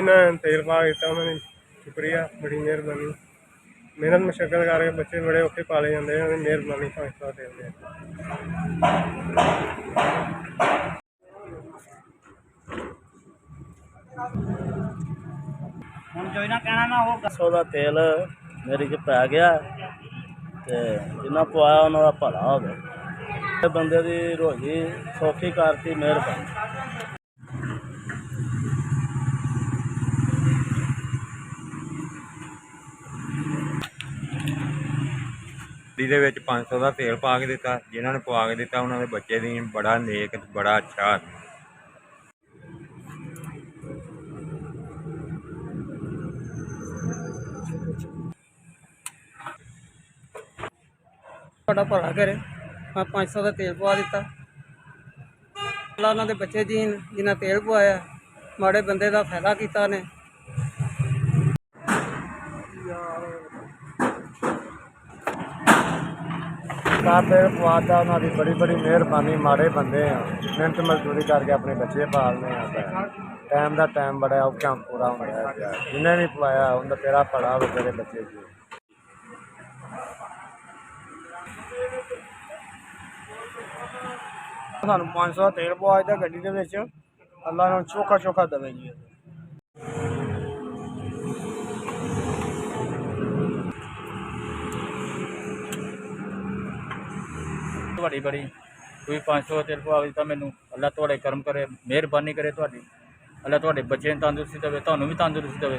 जिन्हें तेल पा दिता उन्होंने शुक्रिया, बड़ी मेहरबानी। मेहनत मुशक्कत करके बच्चे बड़े औखे पाले जाते हैं, मेहरबानी फैसला तेल दे। सरसों का तेल मेरे च पै गया ते जिन्ना पवाया उन्होंने भला हो गया। बंदे की रोजी सौखी करती, मेहरबानी। ਦੇ ਵਿੱਚ 500 ਦਾ ਤੇਲ ਪਾ ਕੇ ਦਿੱਤਾ। ਜਿਨ੍ਹਾਂ ਨੇ ਪਵਾ ਕੇ ਦਿੱਤਾ ਉਹਨਾਂ ਦੇ ਬੱਚੇ ਦੀ ਬੜਾ ਨੇਕ, ਬੜਾ ਅੱਛਾ। ਤੁਹਾਡਾ ਭਲਾ ਕਰੇ। ਮੈਂ 500 ਦਾ ਤੇਲ ਪਵਾ ਦਿੱਤਾ। ਅੱਲਾ ਉਹਨਾਂ ਦੇ ਬੱਚੇ ਜੀਣ ਜਿਨ੍ਹਾਂ ਤੇਲ ਪਵਾਇਆ, ਮਾੜੇ ਬੰਦੇ ਦਾ ਫਾਇਦਾ ਕੀਤਾ ਨੇ। तेल पवाता उन्होंने बड़ी बड़ी मेहरबानी। माड़े बंदे हैं, मेहनत मजदूरी करके अपने बच्चे पालने। टाइम का टाइम बड़ा औखा पूरा होना है। जिन्हें भी पवाया उनका तेरा भला हो, तेरे बच्चे जी। ਸਾਨੂੰ 500 ਦਾ ਤੇਲ ਪਵਾ ਦਿੱਤਾ ਗੱਡੀ ਦੇ ਵਿੱਚ। ਅੱਲਾ ਨੂੰ ਚੋਖਾ ਚੋਖਾ ਦੇਵੇ ਜੀ। ਤੁਹਾਡੀ ਬੜੀ ਤੁਸੀਂ 500 ਦਾ ਤੇਲ ਪਵਾ ਦਿੱਤਾ ਮੈਨੂੰ। ਅੱਲਾ ਤੁਹਾਡੇ ਕਰਮ ਕਰੇ, ਮਿਹਰਬਾਨੀ ਕਰੇ ਤੁਹਾਡੀ। ਅੱਲਾ ਤੁਹਾਡੇ ਬੱਚੇ ਨੂੰ ਤੰਦਰੁਸਤੀ ਦੇਵੇ, ਤੁਹਾਨੂੰ ਵੀ ਤੰਦਰੁਸਤੀ ਦੇਵੇ।